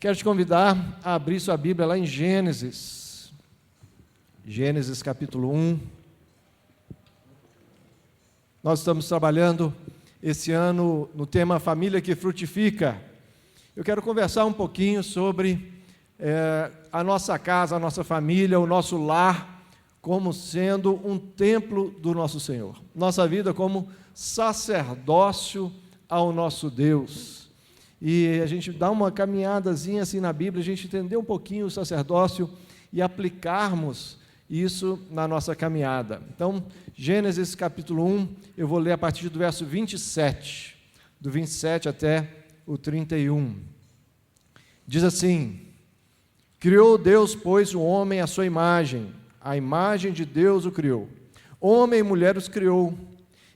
Quero te convidar a abrir sua Bíblia lá em Gênesis. Gênesis capítulo 1. Nós estamos trabalhando esse ano no tema Família que Frutifica. Eu quero conversar um pouquinho sobre a nossa casa, a nossa família, o nosso lar, como sendo um templo do nosso Senhor. Nossa vida como sacerdócio ao nosso Deus. E a gente dá uma caminhadazinha assim na Bíblia, a gente entender um pouquinho o sacerdócio e aplicarmos isso na nossa caminhada. Então, Gênesis capítulo 1, eu vou ler a partir do verso 27, do 27 até o 31. Diz assim: Criou Deus, pois, o homem à sua imagem, a imagem de Deus o criou. Homem e mulher os criou,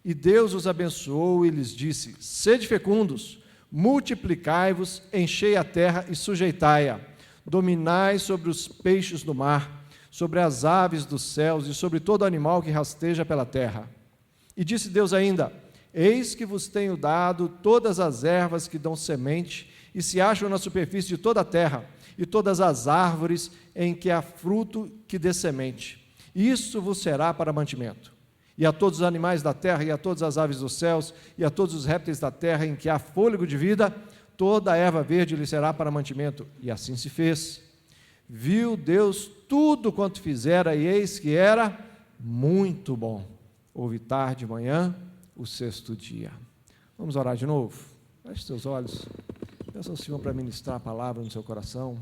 e Deus os abençoou e lhes disse: Sede fecundos, multiplicai-vos, enchei a terra e sujeitai-a, dominai sobre os peixes do mar, sobre as aves dos céus e sobre todo animal que rasteja pela terra. E disse Deus ainda: Eis que vos tenho dado todas as ervas que dão semente e se acham na superfície de toda a terra, e todas as árvores em que há fruto que dê semente. Isso vos será para mantimento. E a todos os animais da terra, e a todas as aves dos céus, e a todos os répteis da terra em que há fôlego de vida, toda a erva verde lhe será para mantimento. E assim se fez. Viu Deus tudo quanto fizera, e eis que era muito bom. Houve tarde e manhã, o sexto dia. Vamos orar de novo? Feche seus olhos. Peça ao Senhor para ministrar a palavra no seu coração.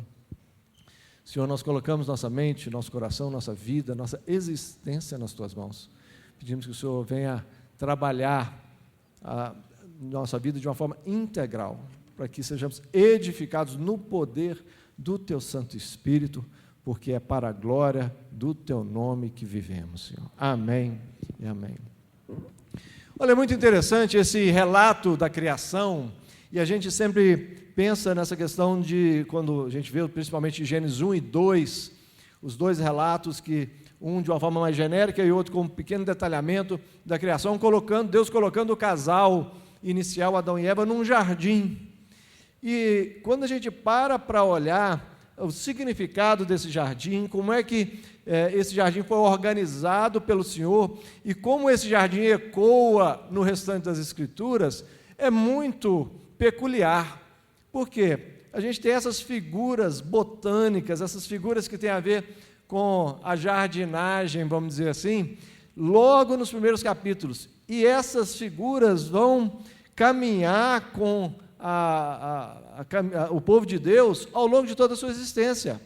Senhor, nós colocamos nossa mente, nosso coração, nossa vida, nossa existência nas tuas mãos. Pedimos que o Senhor venha trabalhar a nossa vida de uma forma integral, para que sejamos edificados no poder do Teu Santo Espírito, porque é para a glória do Teu nome que vivemos, Senhor. Amém e amém. Olha, é muito interessante esse relato da criação, e a gente sempre pensa nessa questão de, quando a gente vê principalmente Gênesis 1 e 2, os dois relatos que um de uma forma mais genérica e outro com um pequeno detalhamento da criação, Deus colocando o casal inicial, Adão e Eva, num jardim. E quando a gente para olhar o significado desse jardim, como é que esse jardim foi organizado pelo Senhor e como esse jardim ecoa no restante das Escrituras, é muito peculiar. Por quê? A gente tem essas figuras botânicas, essas figuras que têm a ver com a jardinagem, vamos dizer assim, logo nos primeiros capítulos. E essas figuras vão caminhar com o povo de Deus ao longo de toda a sua existência.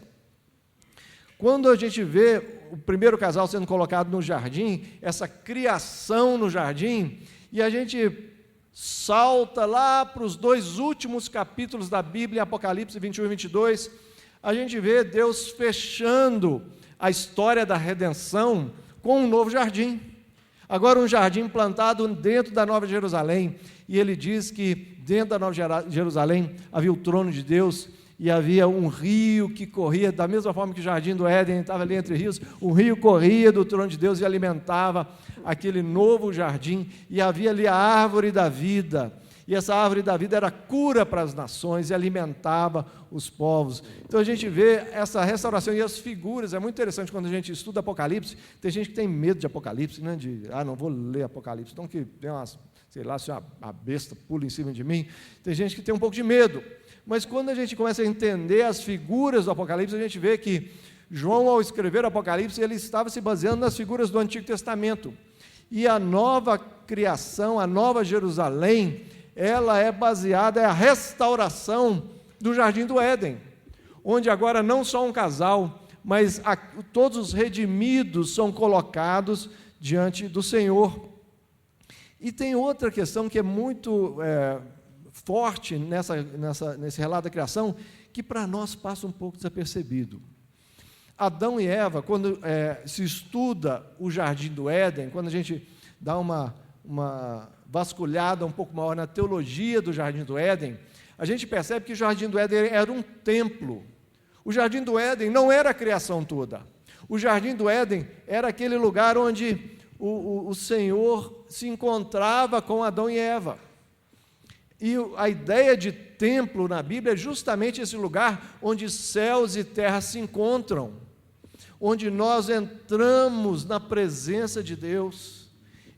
Quando a gente vê o primeiro casal sendo colocado no jardim, essa criação no jardim, e a gente salta lá para os dois últimos capítulos da Bíblia, Apocalipse 21 e 22, a gente vê Deus fechando a história da redenção com um novo jardim. Agora um jardim plantado dentro da Nova Jerusalém, e ele diz que dentro da Nova Jerusalém havia o trono de Deus, e havia um rio que corria, da mesma forma que o jardim do Éden estava ali entre rios, um rio corria do trono de Deus e alimentava aquele novo jardim, e havia ali a árvore da vida, e essa árvore da vida era cura para as nações e alimentava os povos. Então a gente vê essa restauração e as figuras. É muito interessante quando a gente estuda Apocalipse. Tem gente que tem medo de Apocalipse, né? Não vou ler Apocalipse, então que tem umas, sei lá, se a besta pula em cima de mim. Tem gente que tem um pouco de medo. Mas quando a gente começa a entender as figuras do Apocalipse, a gente vê que João, ao escrever o Apocalipse, ele estava se baseando nas figuras do Antigo Testamento. E a nova criação, a nova Jerusalém, ela é baseada, é a restauração do Jardim do Éden, onde agora não só um casal, mas todos os redimidos são colocados diante do Senhor. E tem outra questão que é muito forte nesse relato da criação, que para nós passa um pouco desapercebido. Adão e Eva, quando se estuda o Jardim do Éden, quando a gente dá uma vasculhada um pouco maior na teologia do Jardim do Éden, a gente percebe que o Jardim do Éden era um templo. O Jardim do Éden não era a criação toda. O Jardim do Éden era aquele lugar onde o Senhor se encontrava com Adão e Eva. E a ideia de templo na Bíblia é justamente esse lugar onde céus e terra se encontram, onde nós entramos na presença de Deus.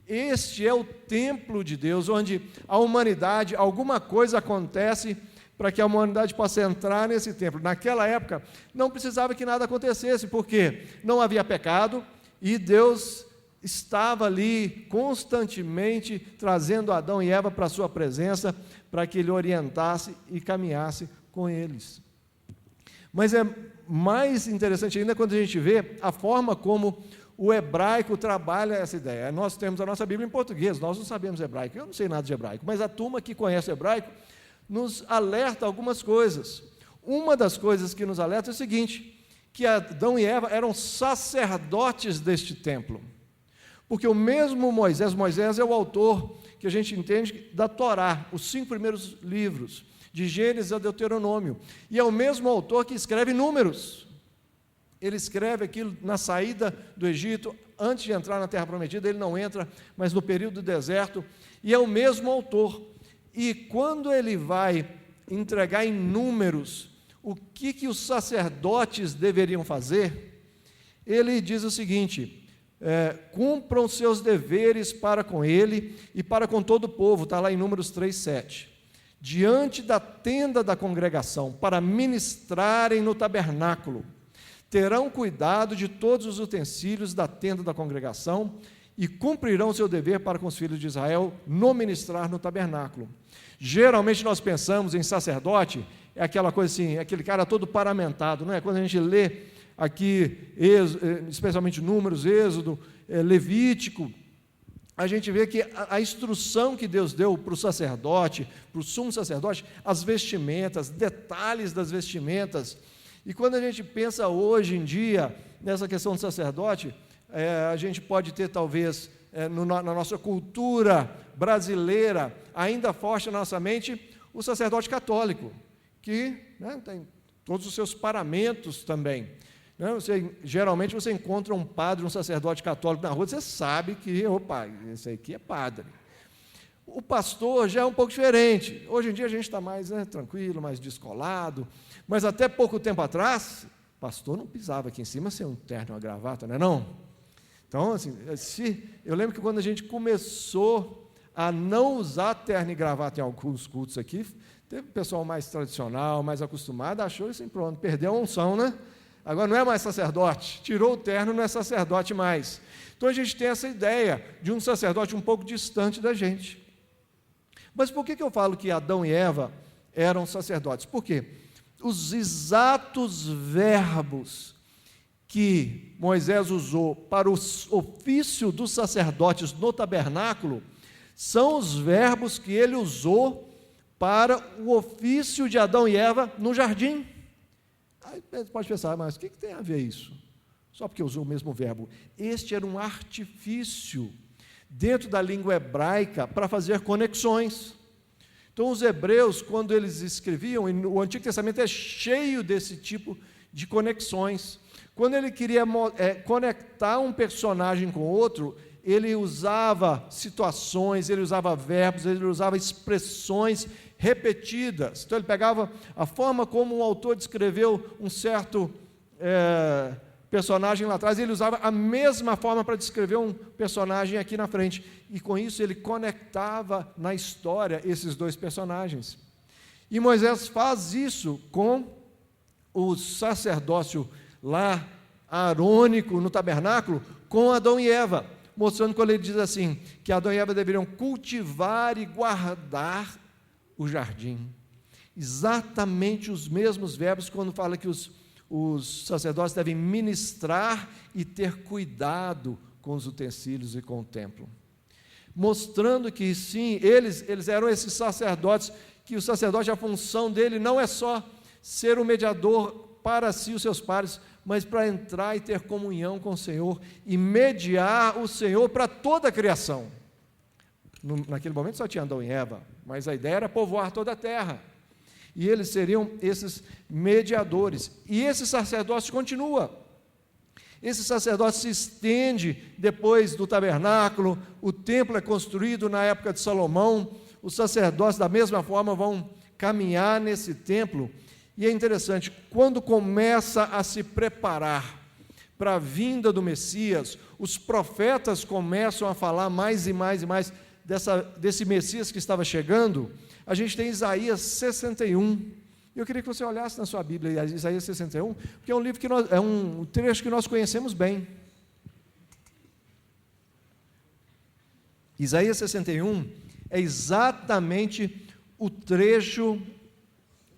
Este é o templo de Deus, onde a humanidade, alguma coisa acontece para que a humanidade possa entrar nesse templo. Naquela época, não precisava que nada acontecesse, porque não havia pecado e Deus estava ali constantemente trazendo Adão e Eva para a sua presença, para que ele orientasse e caminhasse com eles. Mas é mais interessante ainda quando a gente vê a forma como o hebraico trabalha essa ideia. Nós temos a nossa Bíblia em português, nós não sabemos hebraico, eu não sei nada de hebraico, mas a turma que conhece hebraico nos alerta algumas coisas. Uma das coisas que nos alerta é o seguinte, que Adão e Eva eram sacerdotes deste templo. Porque o mesmo Moisés é o autor que a gente entende da Torá, os 5 primeiros livros, de Gênesis a Deuteronômio. E é o mesmo autor que escreve Números. Ele escreve aquilo na saída do Egito, antes de entrar na Terra Prometida, ele não entra, mas no período do deserto, e é o mesmo autor. E quando ele vai entregar em Números o que os sacerdotes deveriam fazer, ele diz o seguinte: cumpram seus deveres para com ele e para com todo o povo, está lá em Números 3:7, diante da tenda da congregação, para ministrarem no tabernáculo, terão cuidado de todos os utensílios da tenda da congregação e cumprirão seu dever para com os filhos de Israel no ministrar no tabernáculo. Geralmente nós pensamos em sacerdote, é aquela coisa assim, aquele cara todo paramentado, não é? Quando a gente lê aqui, especialmente Números, Êxodo, Levítico, a gente vê que a instrução que Deus deu para o sacerdote, para o sumo sacerdote, as vestimentas, detalhes das vestimentas. E quando a gente pensa hoje em dia nessa questão do sacerdote, a gente pode ter talvez na nossa cultura brasileira, ainda forte na nossa mente, o sacerdote católico, que tem todos os seus paramentos também. Geralmente você encontra um padre, um sacerdote católico na rua, você sabe que, opa, esse aqui é padre. O pastor já é um pouco diferente. Hoje em dia a gente está mais tranquilo, mais descolado, mas até pouco tempo atrás, o pastor não pisava aqui em cima sem um terno e uma gravata, não é não? Então, assim, eu lembro que quando a gente começou a não usar terno e gravata em alguns cultos aqui, teve um pessoal mais tradicional, mais acostumado, achou assim, pronto, perdeu a unção, né? Agora não é mais sacerdote, tirou o terno, não é sacerdote mais. Então a gente tem essa ideia de um sacerdote um pouco distante da gente. Mas por que eu falo que Adão e Eva eram sacerdotes? Por quê? Os exatos verbos que Moisés usou para o ofício dos sacerdotes no tabernáculo são os verbos que ele usou para o ofício de Adão e Eva no jardim. Aí você pode pensar, mas o que tem a ver isso? Só porque usou o mesmo verbo. Este era um artifício dentro da língua hebraica para fazer conexões. Então, os hebreus, quando eles escreviam, e o Antigo Testamento é cheio desse tipo de conexões. Quando ele queria conectar um personagem com outro, ele usava situações, ele usava verbos, ele usava expressões repetidas. Então ele pegava a forma como um autor descreveu um certo personagem lá atrás, ele usava a mesma forma para descrever um personagem aqui na frente, e com isso ele conectava na história esses dois personagens. E Moisés faz isso com o sacerdócio lá, arônico, no tabernáculo, com Adão e Eva, mostrando quando ele diz assim, que Adão e Eva deveriam cultivar e guardar o jardim. Exatamente os mesmos verbos quando fala que os sacerdotes devem ministrar e ter cuidado com os utensílios e com o templo. Mostrando que sim, eles eram esses sacerdotes, que o sacerdote, a função dele não é só ser o mediador para si e os seus pares, mas para entrar e ter comunhão com o Senhor e mediar o Senhor para toda a criação. Naquele momento só tinha Adão e Eva, mas a ideia era povoar toda a terra. E eles seriam esses mediadores. E esse sacerdócio continua. Esse sacerdócio se estende depois do tabernáculo, o templo é construído na época de Salomão, os sacerdotes, da mesma forma, vão caminhar nesse templo. E é interessante, quando começa a se preparar para a vinda do Messias, os profetas começam a falar mais e mais e mais desse Messias que estava chegando. A gente tem Isaías 61. Eu queria que você olhasse na sua Bíblia, Isaías 61, porque é um livro é um trecho que nós conhecemos bem. Isaías 61 é exatamente o trecho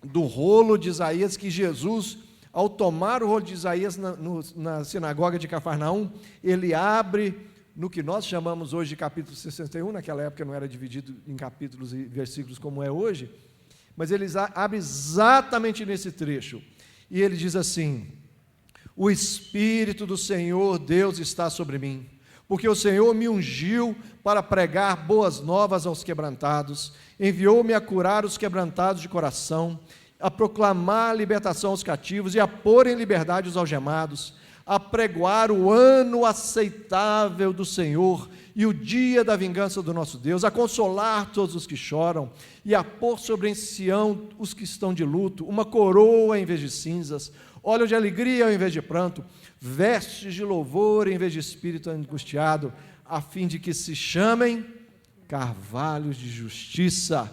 do rolo de Isaías que Jesus, ao tomar o rolo de Isaías na sinagoga de Cafarnaum, ele abre no que nós chamamos hoje de capítulo 61, naquela época não era dividido em capítulos e versículos como é hoje, mas ele abre exatamente nesse trecho, e ele diz assim: o Espírito do Senhor Deus está sobre mim, porque o Senhor me ungiu para pregar boas novas aos quebrantados, enviou-me a curar os quebrantados de coração, a proclamar a libertação aos cativos e a pôr em liberdade os algemados, a pregoar o ano aceitável do Senhor e o dia da vingança do nosso Deus, a consolar todos os que choram e a pôr sobre Sião os que estão de luto, uma coroa em vez de cinzas, óleo de alegria ao invés de pranto, vestes de louvor em vez de espírito angustiado, a fim de que se chamem carvalhos de justiça,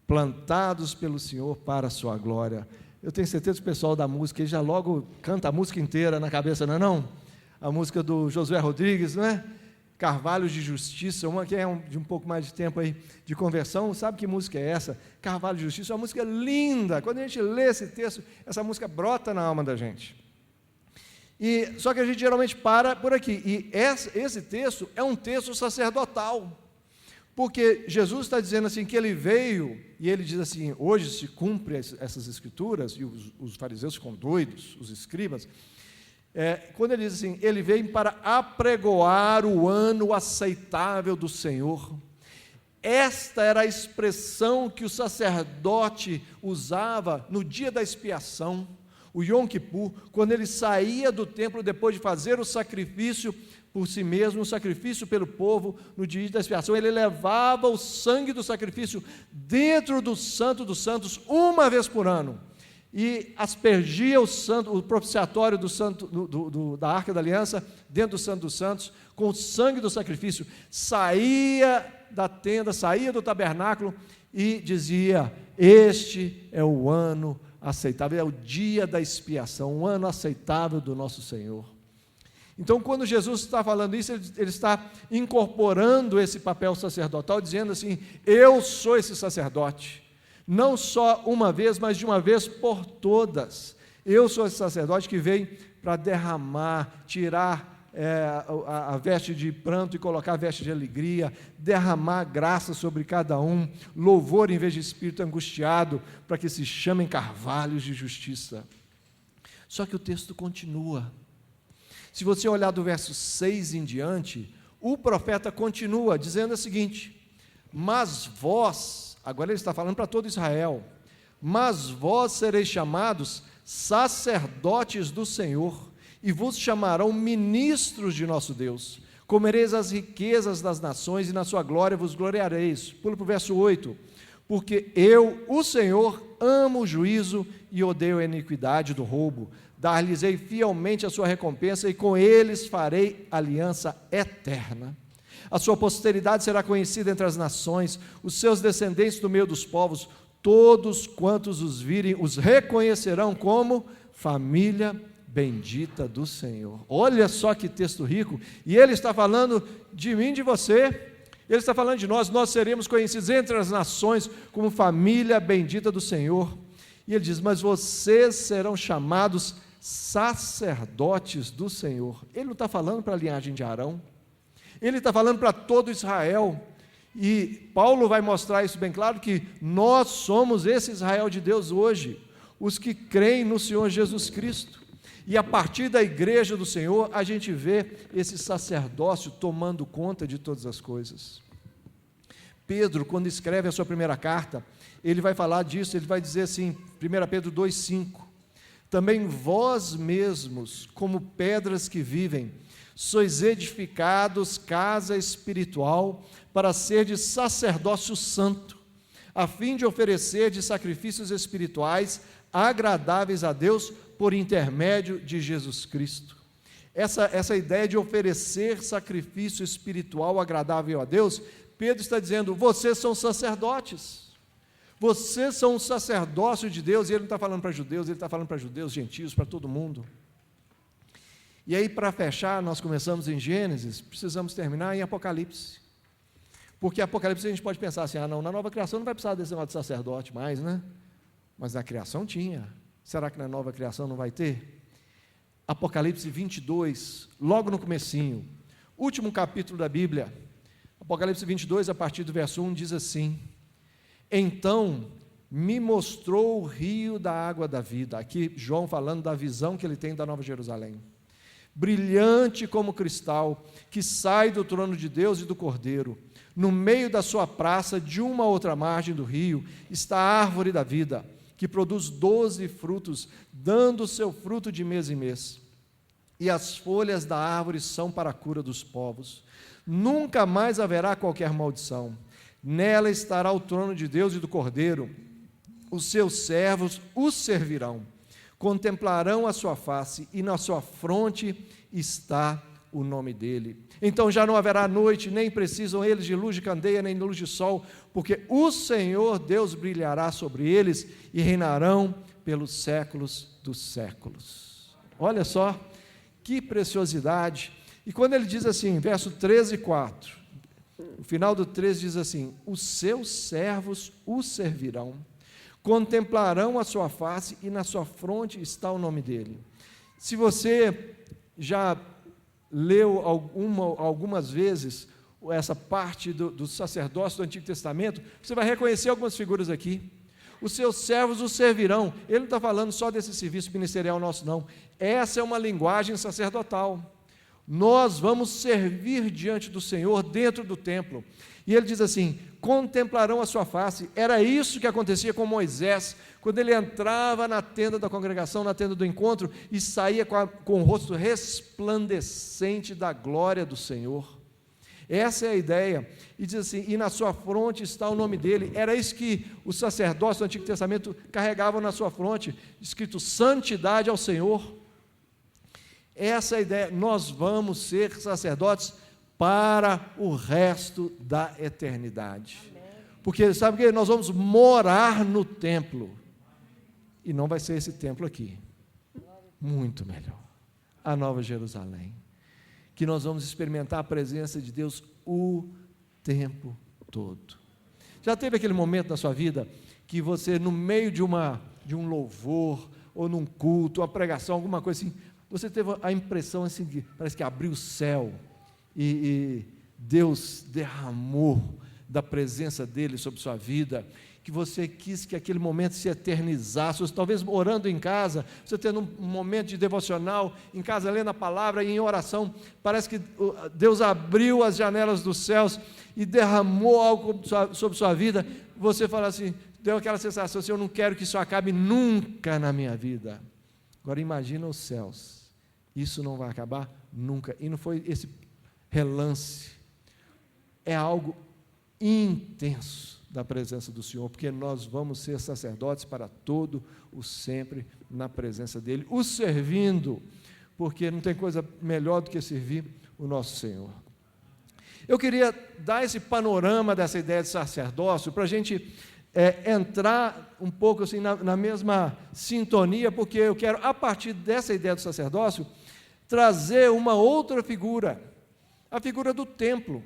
plantados pelo Senhor para a sua glória. Eu tenho certeza que o pessoal da música já logo canta a música inteira na cabeça, não é não? A música do Josué Rodrigues, não é? Carvalhos de Justiça, uma que é de um pouco mais de tempo aí de conversão, sabe que música é essa? Carvalho de Justiça, é uma música linda. Quando a gente lê esse texto, essa música brota na alma da gente. Só que a gente geralmente para por aqui, e esse texto é um texto sacerdotal, porque Jesus está dizendo assim, que ele veio, e ele diz assim, hoje se cumpre essas escrituras, e os fariseus ficam doidos, os escribas, quando ele diz assim, ele veio para apregoar o ano aceitável do Senhor. Esta era a expressão que o sacerdote usava no dia da expiação, o Yom Kippur, quando ele saía do templo depois de fazer o sacrifício por si mesmo, o sacrifício pelo povo, no dia da expiação, ele levava o sangue do sacrifício dentro do Santo dos Santos, uma vez por ano, e aspergia o propiciatório da Arca da Aliança, dentro do Santo dos Santos, com o sangue do sacrifício, saía da tenda, saía do tabernáculo, e dizia, este é o ano aceitável, é o dia da expiação, um ano aceitável do nosso Senhor. Então, quando Jesus está falando isso, ele está incorporando esse papel sacerdotal, dizendo assim, eu sou esse sacerdote, não só uma vez, mas de uma vez por todas. Eu sou esse sacerdote que veio para derramar, tirar a veste de pranto e colocar a veste de alegria, derramar graça sobre cada um, louvor em vez de espírito angustiado, para que se chamem carvalhos de justiça. Só que o texto continua. Se você olhar do verso 6 em diante, o profeta continua dizendo o seguinte, mas vós, agora ele está falando para todo Israel, mas vós sereis chamados sacerdotes do Senhor, e vos chamarão ministros de nosso Deus, comereis as riquezas das nações, e na sua glória vos gloriareis. Pula para o verso 8, porque eu, o Senhor, amo o juízo e odeio a iniquidade do roubo, dar-lhes-ei fielmente a sua recompensa, e com eles farei aliança eterna. A sua posteridade será conhecida entre as nações, os seus descendentes do meio dos povos, todos quantos os virem, os reconhecerão como família bendita do Senhor. Olha só que texto rico, e ele está falando de mim, de você, ele está falando de nós seremos conhecidos entre as nações como família bendita do Senhor, e ele diz, mas vocês serão chamados sacerdotes do Senhor. Ele não está falando para a linhagem de Arão, ele está falando para todo Israel, e Paulo vai mostrar isso bem claro, que nós somos esse Israel de Deus hoje, os que creem no Senhor Jesus Cristo, e a partir da igreja do Senhor, a gente vê esse sacerdócio tomando conta de todas as coisas. Pedro, quando escreve a sua primeira carta, ele vai falar disso, ele vai dizer assim, 1 Pedro 2,5, também vós mesmos, como pedras que vivem, sois edificados casa espiritual para serdes sacerdócio santo, a fim de oferecer de sacrifícios espirituais agradáveis a Deus por intermédio de Jesus Cristo. Essa ideia de oferecer sacrifício espiritual agradável a Deus, Pedro está dizendo, vocês são sacerdotes, vocês são um sacerdócio de Deus, e ele não está falando para judeus, ele está falando para judeus, gentios, para todo mundo. E aí, para fechar, nós começamos em Gênesis, precisamos terminar em Apocalipse. Porque Apocalipse a gente pode pensar assim, não, na nova criação não vai precisar desse negócio de sacerdote mais, né? Mas na criação tinha. Será que na nova criação não vai ter? Apocalipse 22, logo no comecinho, último capítulo da Bíblia, Apocalipse 22, a partir do verso 1, diz assim, então me mostrou o rio da água da vida, aqui João falando da visão que ele tem da Nova Jerusalém, brilhante como cristal, que sai do trono de Deus e do Cordeiro. No meio da sua praça, de uma a outra margem do rio, está a árvore da vida, que produz 12 frutos, dando o seu fruto de mês em mês. E as folhas da árvore são para a cura dos povos. Nunca mais haverá qualquer maldição. Nela estará o trono de Deus e do Cordeiro. Os seus servos os servirão. Contemplarão a sua face, e na sua fronte está o nome dele. Então já não haverá noite, nem precisam eles de luz de candeia, nem de luz de sol, porque o Senhor Deus brilhará sobre eles e reinarão pelos séculos dos séculos. Olha só, que preciosidade. E quando ele diz assim, verso 13 e 4, o final do 13 diz assim, os seus servos o servirão, contemplarão a sua face e na sua fronte está o nome dele. Se você já leu algumas vezes essa parte do sacerdócio do Antigo Testamento, você vai reconhecer algumas figuras aqui. Os seus servos o servirão. Ele não está falando só desse serviço ministerial nosso, não. Essa é uma linguagem sacerdotal. Nós vamos servir diante do Senhor dentro do templo. E ele diz assim, contemplarão a sua face. Era isso que acontecia com Moisés, quando ele entrava na tenda da congregação, na tenda do encontro, e saía com o rosto resplandecente da glória do Senhor. Essa é a ideia. E diz assim, e na sua fronte está o nome dele. Era isso que os sacerdotes do Antigo Testamento carregavam na sua fronte, escrito santidade ao Senhor. Essa é a ideia. Nós vamos ser sacerdotes para o resto da eternidade. Porque sabe o que? Nós vamos morar no templo. E não vai ser esse templo aqui. Muito melhor. A Nova Jerusalém. Que nós vamos experimentar a presença de Deus o tempo todo. Já teve aquele momento na sua vida que você, no meio de um louvor, ou num culto, uma pregação, alguma coisa assim, você teve a impressão assim, que parece que abriu o céu e Deus derramou da presença dele sobre sua vida, que você quis que aquele momento se eternizasse, talvez orando em casa, você tendo um momento de devocional, em casa lendo a palavra e em oração, parece que Deus abriu as janelas dos céus e derramou algo sobre sua vida, você fala assim, deu aquela sensação assim, eu não quero que isso acabe nunca na minha vida. Agora imagina os céus, isso não vai acabar nunca, e não foi esse relance, é algo intenso da presença do Senhor, porque nós vamos ser sacerdotes para todo o sempre na presença dEle, o servindo, porque não tem coisa melhor do que servir o nosso Senhor. Eu queria dar esse panorama dessa ideia de sacerdócio, para a gente entrar um pouco assim na mesma sintonia, porque eu quero, a partir dessa ideia do sacerdócio, trazer uma outra figura, a figura do templo.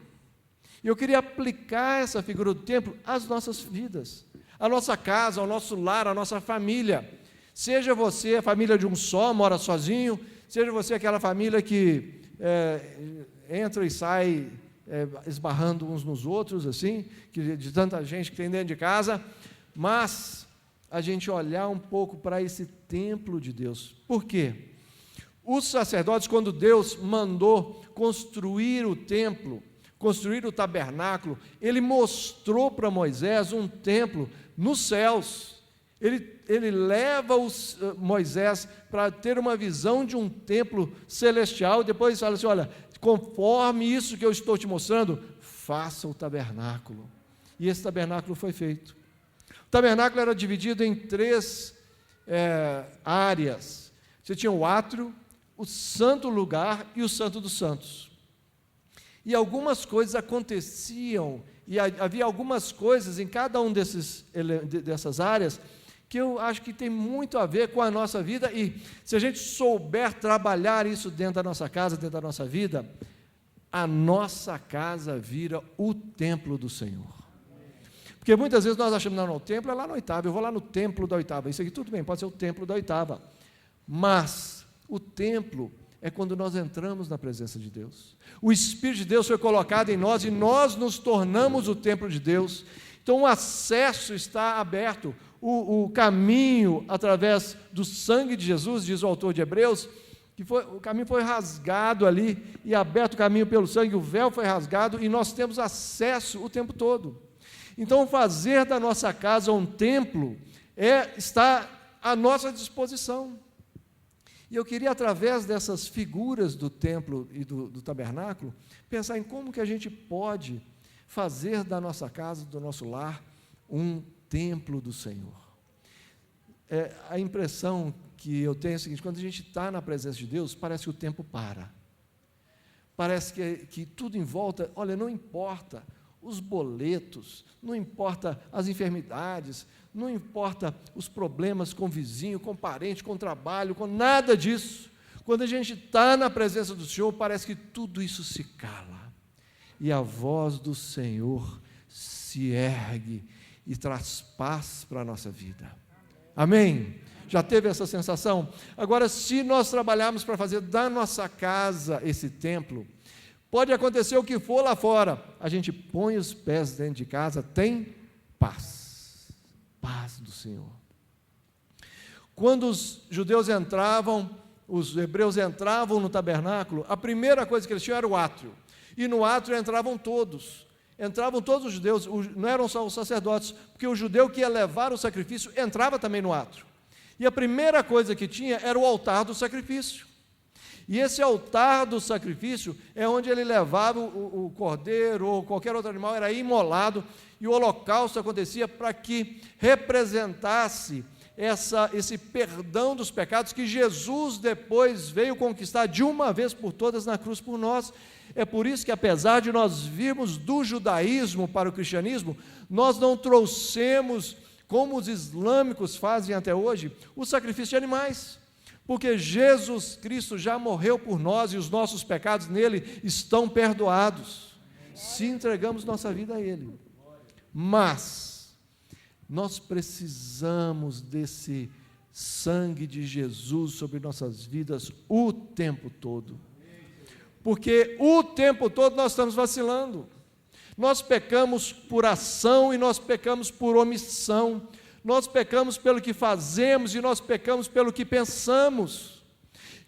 E eu queria aplicar essa figura do templo às nossas vidas, à nossa casa, ao nosso lar, à nossa família. Seja você a família de um só, mora sozinho, seja você aquela família que entra e sai esbarrando uns nos outros, assim, de tanta gente que tem dentro de casa, mas a gente olhar um pouco para esse templo de Deus. Por quê? Os sacerdotes, quando Deus mandou construir o templo, construir o tabernáculo, ele mostrou para Moisés um templo nos céus. Ele leva Moisés para ter uma visão de um templo celestial, e depois fala assim, olha, conforme isso que eu estou te mostrando, faça o tabernáculo. E esse tabernáculo foi feito. O tabernáculo era dividido em 3 áreas. Você tinha o átrio, o santo lugar e o santo dos santos. E algumas coisas aconteciam, e havia algumas coisas em cada um dessas áreas, que eu acho que tem muito a ver com a nossa vida, e se a gente souber trabalhar isso dentro da nossa casa, dentro da nossa vida, a nossa casa vira o templo do Senhor. Porque muitas vezes nós achamos, não, o templo é lá na oitava, eu vou lá no templo da oitava, isso aqui tudo bem, pode ser o templo da oitava, mas o templo é quando nós entramos na presença de Deus. O Espírito de Deus foi colocado em nós e nós nos tornamos o templo de Deus. Então o acesso está aberto, o caminho através do sangue de Jesus, diz o autor de Hebreus, o caminho foi rasgado ali e aberto o caminho pelo sangue, o véu foi rasgado e nós temos acesso o tempo todo. Então fazer da nossa casa um templo está à nossa disposição. E eu queria, através dessas figuras do templo e do tabernáculo, pensar em como que a gente pode fazer da nossa casa, do nosso lar, um templo do Senhor. A impressão que eu tenho é a seguinte: quando a gente está na presença de Deus, parece que o tempo para. Parece que tudo em volta, olha, não importa os boletos, não importa as enfermidades, não importa os problemas com o vizinho, com o parente, com o trabalho, com nada disso. Quando a gente está na presença do Senhor, parece que tudo isso se cala. E a voz do Senhor se ergue e traz paz para a nossa vida. Amém? Já teve essa sensação? Agora, se nós trabalharmos para fazer da nossa casa esse templo, pode acontecer o que for lá fora, a gente põe os pés dentro de casa, tem paz, paz do Senhor. Quando os judeus entravam, os hebreus entravam no tabernáculo, a primeira coisa que eles tinham era o átrio, e no átrio entravam todos os judeus, não eram só os sacerdotes, porque o judeu que ia levar o sacrifício entrava também no átrio, e a primeira coisa que tinha era o altar do sacrifício. E esse altar do sacrifício é onde ele levava o cordeiro ou qualquer outro animal, era imolado, e o holocausto acontecia para que representasse esse perdão dos pecados que Jesus depois veio conquistar de uma vez por todas na cruz por nós. É por isso que, apesar de nós virmos do judaísmo para o cristianismo, nós não trouxemos, como os islâmicos fazem até hoje, o sacrifício de animais. Porque Jesus Cristo já morreu por nós e os nossos pecados nele estão perdoados, se entregamos nossa vida a Ele. Mas nós precisamos desse sangue de Jesus sobre nossas vidas o tempo todo, porque o tempo todo nós estamos vacilando. Nós pecamos por ação e nós pecamos por omissão. Nós pecamos pelo que fazemos e nós pecamos pelo que pensamos.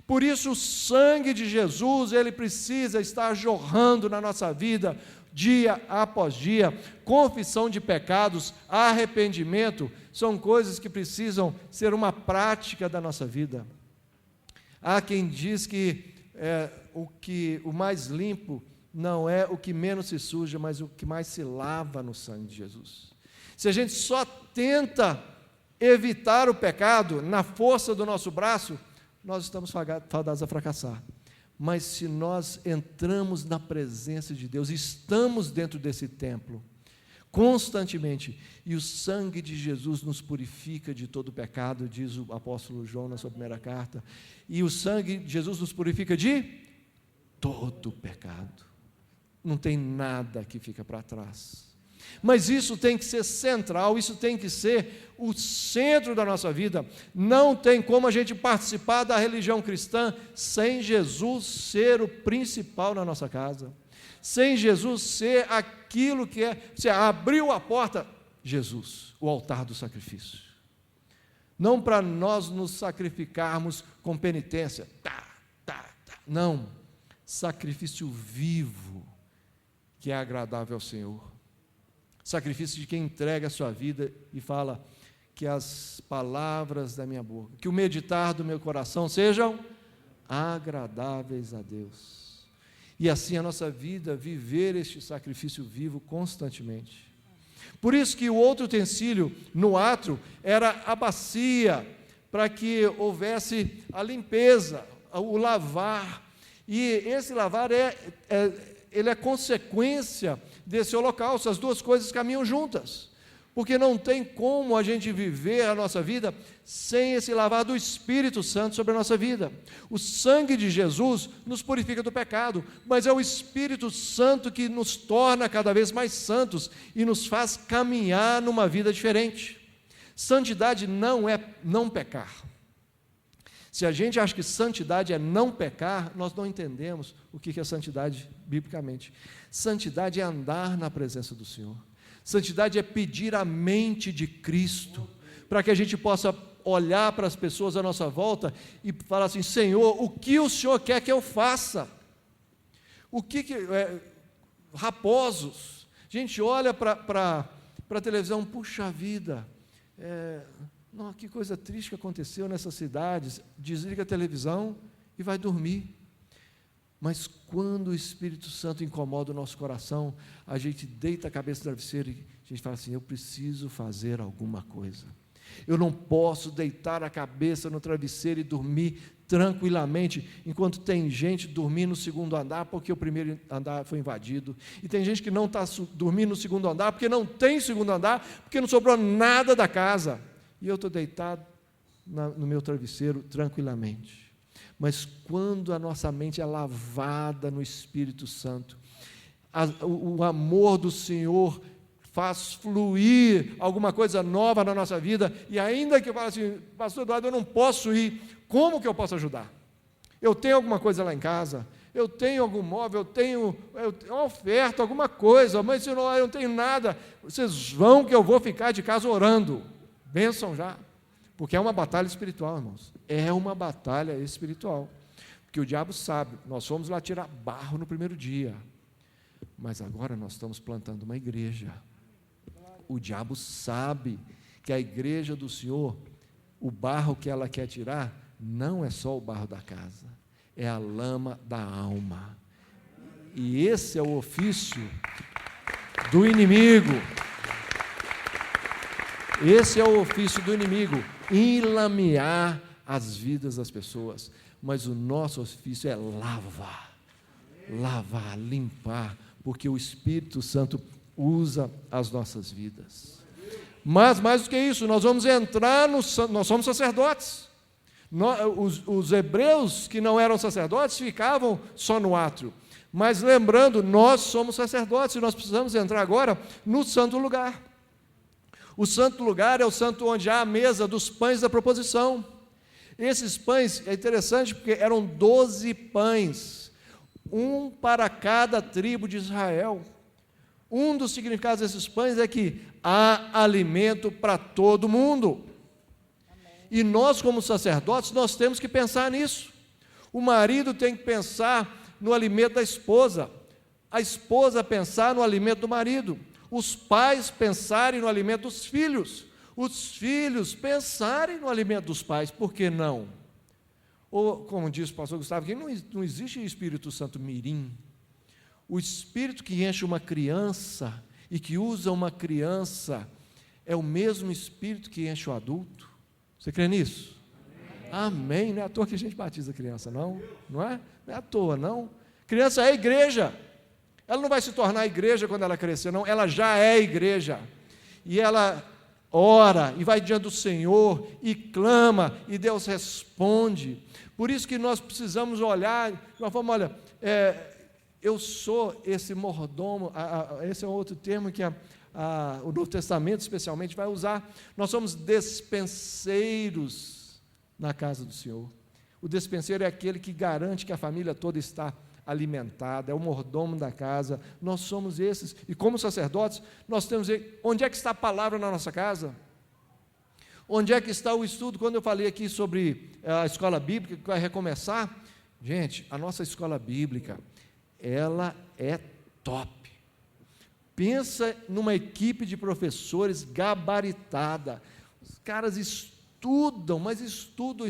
Por isso o sangue de Jesus, ele precisa estar jorrando na nossa vida, dia após dia. Confissão de pecados, arrependimento, são coisas que precisam ser uma prática da nossa vida. Há quem diz que o mais limpo não é o que menos se suja, mas o que mais se lava no sangue de Jesus. Se a gente só tenta evitar o pecado na força do nosso braço, nós estamos fadados a fracassar. Mas se nós entramos na presença de Deus, estamos dentro desse templo, constantemente, e o sangue de Jesus nos purifica de todo pecado, diz o apóstolo João na sua primeira carta, e o sangue de Jesus nos purifica de todo pecado. Não tem nada que fica para trás. Mas isso tem que ser central, isso tem que ser o centro da nossa vida. Não tem como a gente participar da religião cristã sem Jesus ser o principal na nossa casa, sem Jesus ser aquilo que é. Você abriu a porta, Jesus, o altar do sacrifício. Não para nós nos sacrificarmos com penitência, não, sacrifício vivo, que é agradável ao Senhor. Sacrifício de quem entrega a sua vida e fala: que as palavras da minha boca, que o meditar do meu coração sejam agradáveis a Deus. E assim a nossa vida, viver este sacrifício vivo constantemente. Por isso que o outro utensílio no átrio era a bacia, para que houvesse a limpeza, o lavar. E esse lavar ele é consequência desse holocausto. As duas coisas caminham juntas, porque não tem como a gente viver a nossa vida sem esse lavar do Espírito Santo sobre a nossa vida. O sangue de Jesus nos purifica do pecado, mas é o Espírito Santo que nos torna cada vez mais santos e nos faz caminhar numa vida diferente. Santidade não é não pecar. Se a gente acha que santidade é não pecar, nós não entendemos o que é santidade biblicamente. Santidade é andar na presença do Senhor. Santidade é pedir a mente de Cristo, para que a gente possa olhar para as pessoas à nossa volta e falar assim: Senhor, o que o Senhor quer que eu faça? Raposos, a gente olha para a televisão, puxa vida, não, que coisa triste que aconteceu nessas cidades, desliga a televisão e vai dormir. Mas quando o Espírito Santo incomoda o nosso coração, a gente deita a cabeça no travesseiro e a gente fala assim: eu preciso fazer alguma coisa. Eu não posso deitar a cabeça no travesseiro e dormir tranquilamente, enquanto tem gente dormindo no segundo andar porque o primeiro andar foi invadido, e tem gente que não está dormindo no segundo andar porque não tem segundo andar, porque não sobrou nada da casa, e eu estou deitado no meu travesseiro tranquilamente. Mas quando a nossa mente é lavada no Espírito Santo, o amor do Senhor faz fluir alguma coisa nova na nossa vida, e ainda que eu fale assim: pastor Eduardo, eu não posso ir, como que eu posso ajudar? Eu tenho alguma coisa lá em casa, eu tenho algum móvel, eu tenho uma oferta, alguma coisa, mas se eu não tenho nada, vocês vão que eu vou ficar de casa orando, bênção já. Porque é uma batalha espiritual, irmãos. É uma batalha espiritual. Porque o diabo sabe, nós fomos lá tirar barro no primeiro dia, mas agora nós estamos plantando uma igreja. O diabo sabe que a igreja do Senhor, o barro que ela quer tirar, não é só o barro da casa, é a lama da alma. E esse é o ofício do inimigo. Esse é o ofício do inimigo, enlamear as vidas das pessoas, mas o nosso ofício é lavar, limpar, porque o Espírito Santo usa as nossas vidas. Mas mais do que isso, nós vamos entrar nós somos sacerdotes. Os hebreus que não eram sacerdotes ficavam só no átrio, mas lembrando, nós somos sacerdotes e nós precisamos entrar agora no santo lugar. O santo lugar é o santo onde há a mesa dos pães da proposição. Esses pães, é interessante porque eram 12 pães, um para cada tribo de Israel. Um dos significados desses pães é que há alimento para todo mundo. E nós, como sacerdotes, nós temos que pensar nisso. O marido tem que pensar no alimento da esposa, a esposa pensar no alimento do marido, os pais pensarem no alimento dos filhos, os filhos pensarem no alimento dos pais, por que não? Ou, como disse o pastor Gustavo, que não existe Espírito Santo mirim. O Espírito que enche uma criança e que usa uma criança é o mesmo Espírito que enche o adulto. Você crê nisso? Amém. Não é à toa que a gente batiza criança, não é? Não é à toa, não. Criança é igreja. Ela não vai se tornar igreja quando ela crescer, não. Ela já é igreja. E ela ora e vai diante do Senhor e clama e Deus responde. Por isso que nós precisamos olhar de uma forma, olha, eu sou esse mordomo, esse é outro termo que o Novo Testamento especialmente vai usar. Nós somos despenseiros na casa do Senhor. O despenseiro é aquele que garante que a família toda está alimentada, é o mordomo da casa. Nós somos esses, e como sacerdotes, nós temos, onde é que está a palavra na nossa casa? Onde é que está o estudo? Quando eu falei aqui sobre a escola bíblica, que vai recomeçar, gente, a nossa escola bíblica, ela é top. Pensa numa equipe de professores gabaritada, Os caras estudam, mas estudam,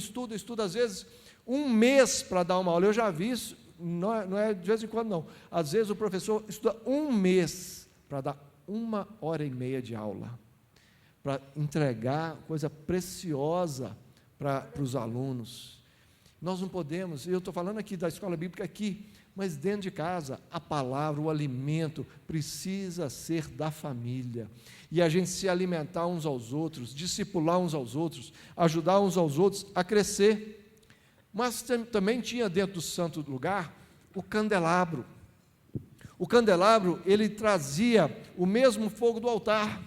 às vezes, um mês para dar uma aula. Eu já vi isso, não é de vez em quando, não. Às vezes o professor estuda um mês para dar 1h30 de aula, para entregar coisa preciosa para os alunos. Nós não podemos, eu estou falando aqui da escola bíblica aqui, mas dentro de casa, a palavra, o alimento, precisa ser da família. E a gente se alimentar uns aos outros, discipular uns aos outros, ajudar uns aos outros a crescer. Mas também tinha dentro do santo lugar o candelabro. O candelabro, ele trazia o mesmo fogo do altar.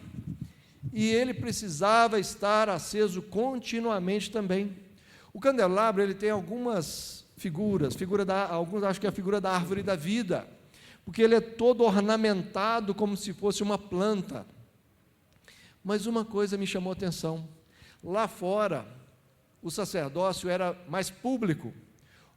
E ele precisava estar aceso continuamente também. O candelabro, ele tem algumas figuras, alguns acham que é a figura da árvore da vida, porque ele é todo ornamentado como se fosse uma planta. Mas uma coisa me chamou a atenção: lá fora, o sacerdócio era mais público,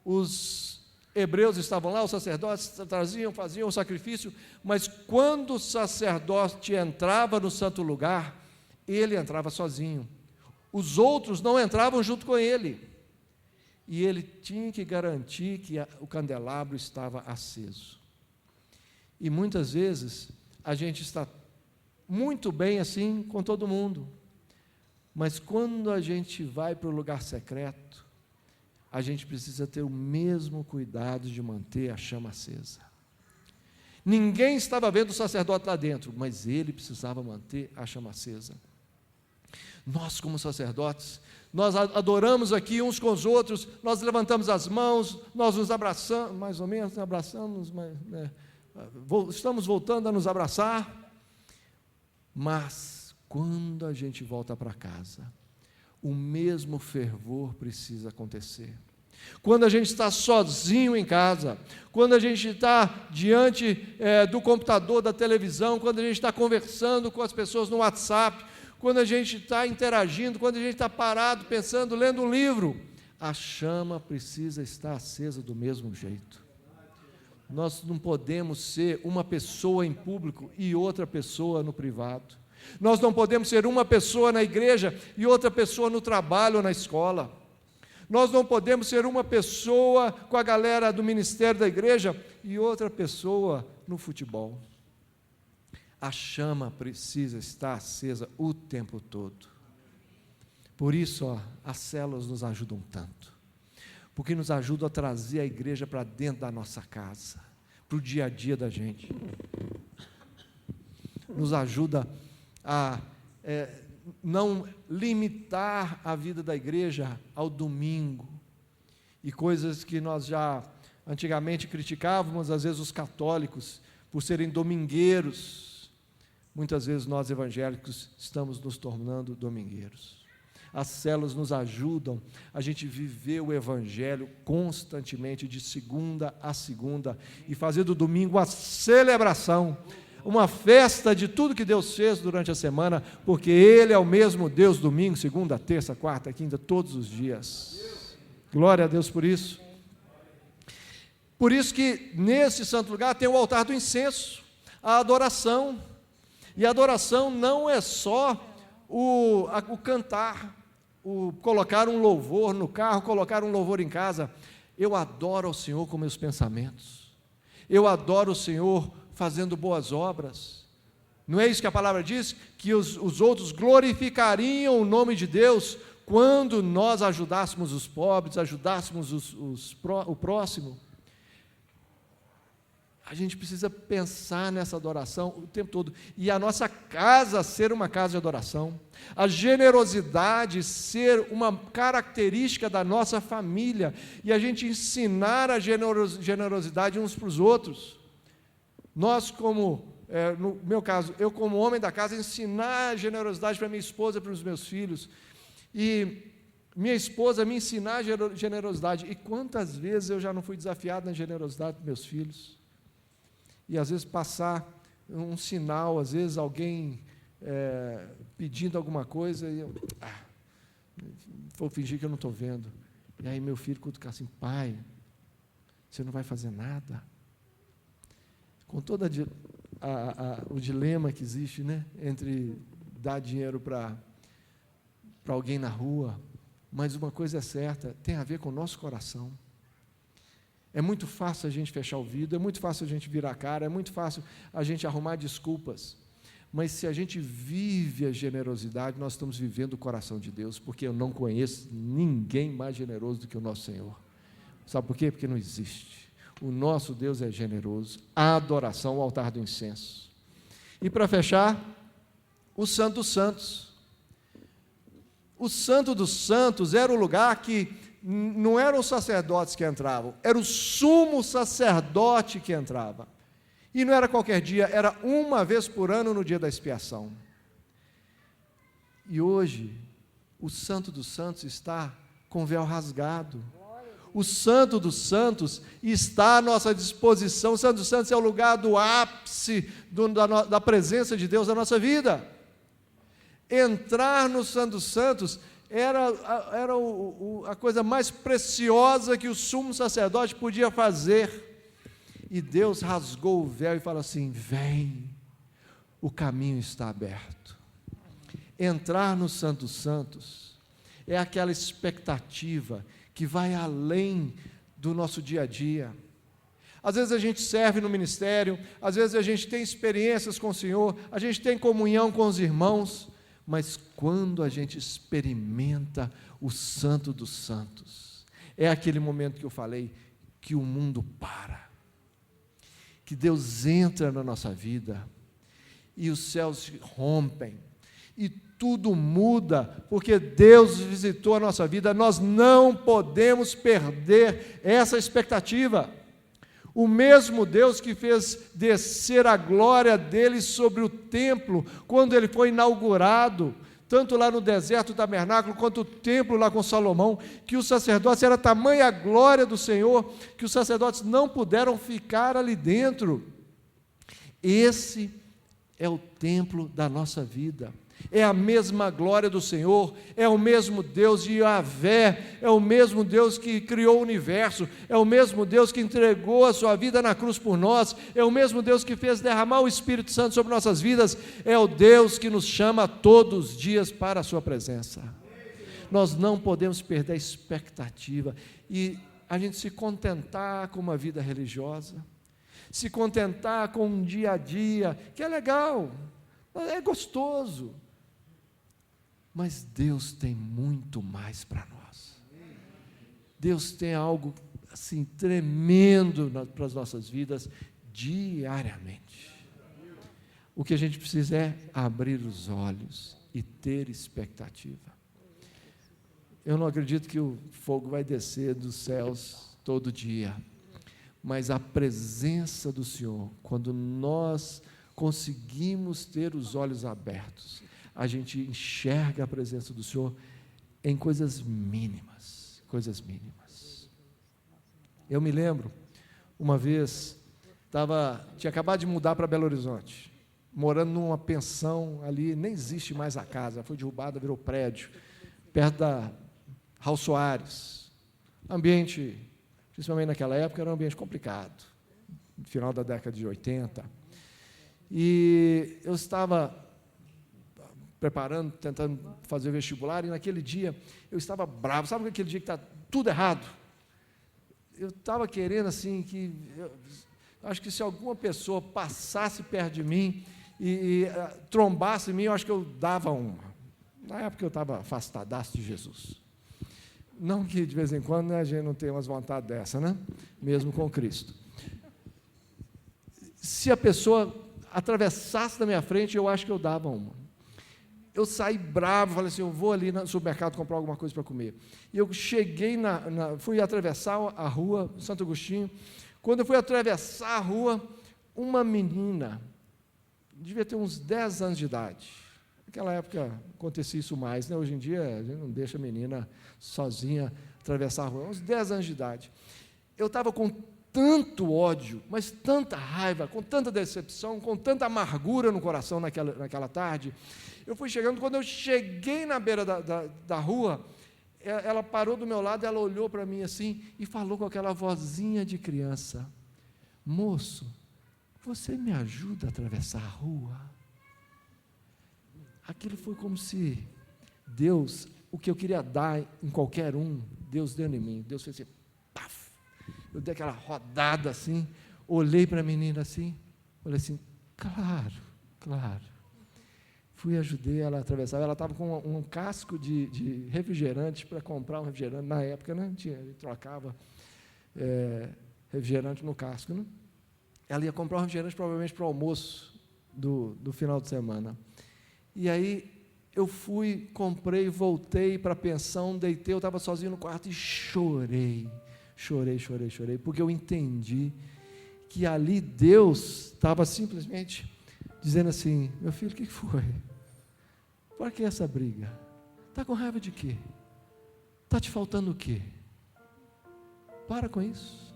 os hebreus estavam lá, os sacerdotes traziam, faziam o sacrifício, mas quando o sacerdote entrava no santo lugar, ele entrava sozinho, os outros não entravam junto com ele. E ele tinha que garantir que o candelabro estava aceso. E muitas vezes a gente está muito bem assim com todo mundo, mas quando a gente vai para o lugar secreto, a gente precisa ter o mesmo cuidado de manter a chama acesa. Ninguém estava vendo o sacerdote lá dentro, mas ele precisava manter a chama acesa. Nós, como sacerdotes, nós adoramos aqui uns com os outros, nós levantamos as mãos, nós nos abraçamos, mais ou menos, abraçamos, estamos voltando a nos abraçar, mas quando a gente volta para casa, o mesmo fervor precisa acontecer. Quando a gente está sozinho em casa, quando a gente está diante do computador, da televisão, quando a gente está conversando com as pessoas no WhatsApp, quando a gente está interagindo, quando a gente está parado, pensando, lendo um livro, a chama precisa estar acesa do mesmo jeito. Nós não podemos ser uma pessoa em público e outra pessoa no privado. Nós não podemos ser uma pessoa na igreja e outra pessoa no trabalho ou na escola. Nós não podemos ser uma pessoa com a galera do ministério da igreja e outra pessoa no futebol. A chama precisa estar acesa o tempo todo. Por isso, as células nos ajudam tanto, porque nos ajudam a trazer a igreja para dentro da nossa casa, para o dia a dia da gente. Nos ajuda a não limitar a vida da igreja ao domingo, e coisas que nós já antigamente criticávamos, às vezes os católicos, por serem domingueiros. Muitas vezes nós evangélicos estamos nos tornando domingueiros. As células nos ajudam a gente viver o evangelho constantemente, de segunda a segunda, e fazer do domingo a celebração, uma festa de tudo que Deus fez durante a semana, porque Ele é o mesmo Deus domingo, segunda, terça, quarta, quinta, todos os dias. Glória a Deus por isso. Por isso que nesse santo lugar tem o altar do incenso, a adoração. E a adoração não é só o cantar, o colocar um louvor no carro, colocar um louvor em casa. Eu adoro ao Senhor com meus pensamentos. Eu adoro o Senhor fazendo boas obras. Não é isso que a palavra diz? Que os outros glorificariam o nome de Deus quando nós ajudássemos os pobres, ajudássemos o próximo. A gente precisa pensar nessa adoração o tempo todo, e a nossa casa ser uma casa de adoração, a generosidade ser uma característica da nossa família, e a gente ensinar a generosidade uns para os outros. Nós, no meu caso, eu como homem da casa, ensinar a generosidade para minha esposa e para os meus filhos, e minha esposa me ensinar a generosidade. E quantas vezes eu já não fui desafiado na generosidade dos meus filhos? E às vezes passar um sinal, às vezes alguém pedindo alguma coisa, e eu vou fingir que eu não estou vendo. E aí meu filho cutucar assim: pai, você não vai fazer nada? Com todo o dilema que existe, né, entre dar dinheiro para para alguém na rua, mas uma coisa é certa, tem a ver com o nosso coração. É muito fácil a gente fechar o vidro, é muito fácil a gente virar a cara, é muito fácil a gente arrumar desculpas, mas se a gente vive a generosidade, nós estamos vivendo o coração de Deus, porque eu não conheço ninguém mais generoso do que o nosso Senhor. Sabe por quê? Porque não existe. O nosso Deus é generoso. A adoração ao altar do incenso. E para fechar, o Santo dos Santos. O Santo dos Santos era o lugar que não eram os sacerdotes que entravam, era o sumo sacerdote que entrava. E não era qualquer dia, era uma vez por ano no dia da expiação. E hoje, o Santo dos Santos está com o véu rasgado. O Santo dos Santos está à nossa disposição. O Santo dos Santos é o lugar do ápice da presença de Deus na nossa vida. Entrar no Santo dos Santos era a coisa mais preciosa que o sumo sacerdote podia fazer. E Deus rasgou o véu e falou assim: vem, o caminho está aberto. Entrar no Santo dos Santos é aquela expectativa que vai além do nosso dia a dia. Às vezes a gente serve no ministério, às vezes a gente tem experiências com o Senhor, a gente tem comunhão com os irmãos, mas quando a gente experimenta o Santo dos Santos, é aquele momento que eu falei, que o mundo para, que Deus entra na nossa vida, e os céus se rompem, e tudo muda, porque Deus visitou a nossa vida. Nós não podemos perder essa expectativa. O mesmo Deus que fez descer a glória dele sobre o templo, quando ele foi inaugurado, tanto lá no deserto do tabernáculo, quanto o templo lá com Salomão, que os sacerdotes, era tamanha a glória do Senhor, que os sacerdotes não puderam ficar ali dentro. Esse é o templo da nossa vida. É a mesma glória do Senhor, é o mesmo Deus de Yahvé, é o mesmo Deus que criou o universo, é o mesmo Deus que entregou a sua vida na cruz por nós, é o mesmo Deus que fez derramar o Espírito Santo sobre nossas vidas, é o Deus que nos chama todos os dias para a sua presença. Nós não podemos perder a expectativa e a gente se contentar com uma vida religiosa, se contentar com um dia a dia, que é legal, é gostoso, mas Deus tem muito mais para nós. Deus tem algo assim tremendo para as nossas vidas diariamente. O que a gente precisa é abrir os olhos e ter expectativa. Eu não acredito que o fogo vai descer dos céus todo dia, mas a presença do Senhor, quando nós conseguimos ter os olhos abertos, a gente enxerga a presença do Senhor em coisas mínimas, coisas mínimas. Eu me lembro, uma vez, tinha acabado de mudar para Belo Horizonte, morando numa pensão ali, nem existe mais a casa, foi derrubada, virou prédio, perto da Raul Soares. Ambiente, principalmente naquela época, era um ambiente complicado, no final da década de 80. E eu estava preparando, tentando fazer o vestibular, e naquele dia eu estava bravo. Sabe aquele dia que está tudo errado? Eu estava querendo assim, acho que se alguma pessoa passasse perto de mim e trombasse em mim, eu acho que eu dava uma. Na época eu estava afastadaço de Jesus. Não que de vez em quando, né, a gente não tenha umas vontades dessa, né? Mesmo com Cristo. Se a pessoa atravessasse na minha frente, eu acho que eu dava uma. Eu saí bravo, falei assim, eu vou ali no supermercado comprar alguma coisa para comer. E eu cheguei, fui atravessar a rua, Santo Agostinho. Quando eu fui atravessar a rua, uma menina, devia ter uns 10 anos de idade. Naquela época acontecia isso mais, né? Hoje em dia a gente não deixa a menina sozinha atravessar a rua, uns 10 anos de idade. Eu estava com tanto ódio, mas tanta raiva, com tanta decepção, com tanta amargura no coração naquela tarde. Eu fui chegando, quando eu cheguei na beira da rua, ela parou do meu lado, ela olhou para mim assim e falou com aquela vozinha de criança: moço, você me ajuda a atravessar a rua? Aquilo foi como se Deus, o que eu queria dar em qualquer um, Deus deu em mim. Deus fez assim, paf. Eu dei aquela rodada assim, olhei para a menina assim, falei assim, claro. Fui, ajudei ela a atravessar. Ela estava com um casco de refrigerante para comprar um refrigerante. Na época, né, tinha, ele trocava refrigerante no casco. Né? Ela ia comprar um refrigerante provavelmente para o almoço do final de semana. E aí eu fui, comprei, voltei para a pensão, deitei, eu estava sozinho no quarto e chorei, porque eu entendi que ali Deus estava simplesmente dizendo assim, meu filho, o que foi? Por que essa briga? Está com raiva de quê? Está te faltando o quê? Para com isso.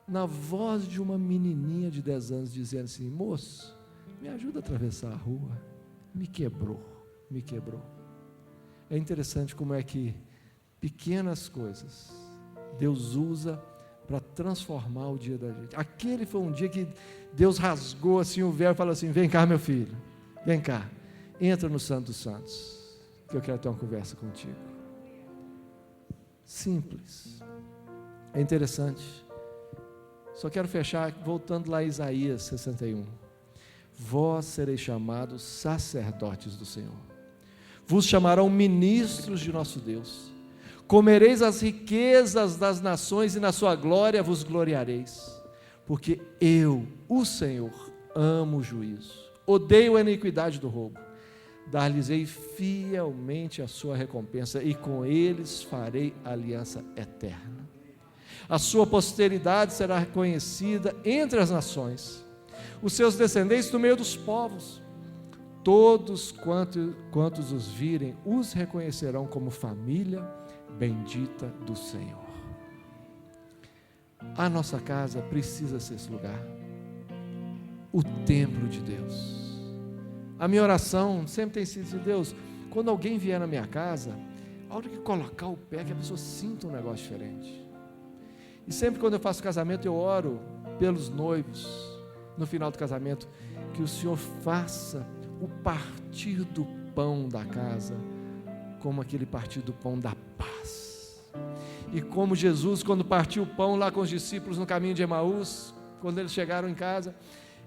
Na voz de uma menininha de 10 anos dizendo assim, moço, me ajuda a atravessar a rua. Me quebrou. É interessante como é que pequenas coisas Deus usa para transformar o dia da gente. Aquele foi um dia que Deus rasgou assim o véu e falou assim, vem cá meu filho, vem cá, entra no Santo dos Santos, que eu quero ter uma conversa contigo. Simples, é interessante. Só quero fechar voltando lá a Isaías 61. Vós sereis chamados sacerdotes do Senhor, vos chamarão ministros de nosso Deus, comereis as riquezas das nações e na sua glória vos gloriareis, porque eu, o Senhor, amo o juízo, odeio a iniquidade do roubo, dar-lhes-ei fielmente a sua recompensa e com eles farei aliança eterna. A sua posteridade será reconhecida entre as nações, os seus descendentes no meio dos povos. Todos quantos os virem, os reconhecerão como família bendita do Senhor. A nossa casa precisa ser esse lugar, o templo de Deus. A minha oração sempre tem sido assim, Deus, quando alguém vier na minha casa, a hora que colocar o pé, que a pessoa sinta um negócio diferente. E sempre quando eu faço casamento, eu oro pelos noivos, no final do casamento, que o Senhor faça o partir do pão da casa, como aquele partir do pão da paz. E como Jesus, quando partiu o pão lá com os discípulos no caminho de Emaús, quando eles chegaram em casa,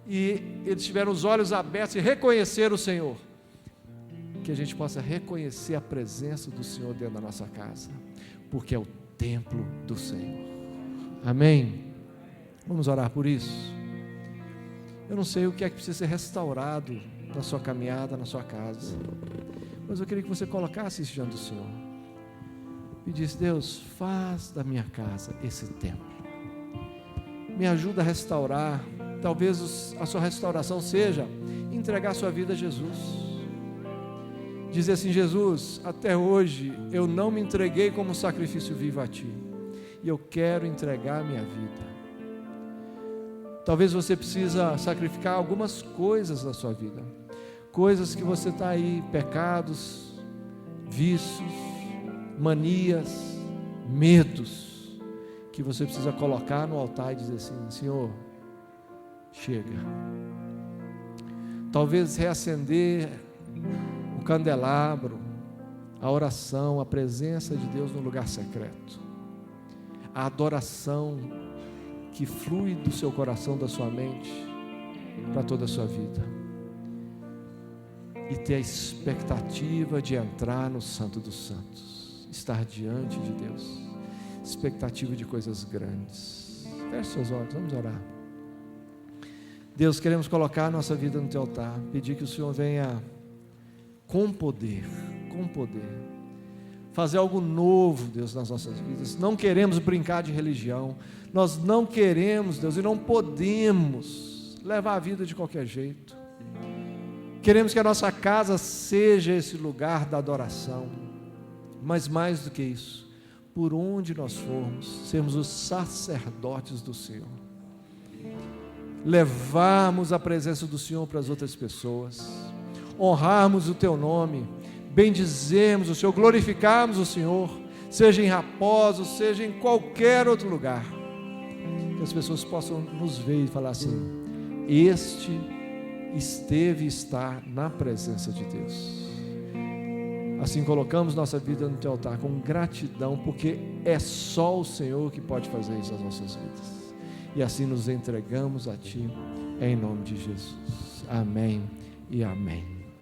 e eles tiveram os olhos abertos e reconheceram o Senhor, que a gente possa reconhecer a presença do Senhor dentro da nossa casa, porque é o templo do Senhor. Amém? Vamos orar por isso. Eu não sei o que é que precisa ser restaurado na sua caminhada, na sua casa, mas eu queria que você colocasse isso diante do Senhor. Pedisse, Deus, faz da minha casa esse templo. Me ajuda a restaurar. Talvez a sua restauração seja entregar a sua vida a Jesus. Dizer assim, Jesus, até hoje eu não me entreguei como sacrifício vivo a Ti, e eu quero entregar a minha vida. Talvez você precisa sacrificar algumas coisas da sua vida, coisas que você está aí, pecados, vícios, manias, medos, que você precisa colocar no altar e dizer assim, Senhor, chega. Talvez reacender o candelabro, a oração, a presença de Deus no lugar secreto, a adoração que flui do seu coração, da sua mente, para toda a sua vida, e ter a expectativa de entrar no Santo dos Santos, estar diante de Deus, expectativa de coisas grandes. Feche seus olhos, vamos orar. Deus, queremos colocar a nossa vida no Teu altar, pedir que o Senhor venha com poder, fazer algo novo, Deus, nas nossas vidas. Não queremos brincar de religião, nós não queremos, Deus, e não podemos levar a vida de qualquer jeito. Queremos que a nossa casa seja esse lugar da adoração, mas mais do que isso, por onde nós formos, sermos os sacerdotes do Senhor, levarmos a presença do Senhor para as outras pessoas, honrarmos o Teu nome, bendizermos o Senhor, glorificarmos o Senhor, seja em Raposo, seja em qualquer outro lugar, que as pessoas possam nos ver e falar assim, este esteve e está na presença de Deus. Assim colocamos nossa vida no Teu altar com gratidão, porque é só o Senhor que pode fazer isso nas nossas vidas. E assim nos entregamos a Ti, em nome de Jesus. Amém e amém.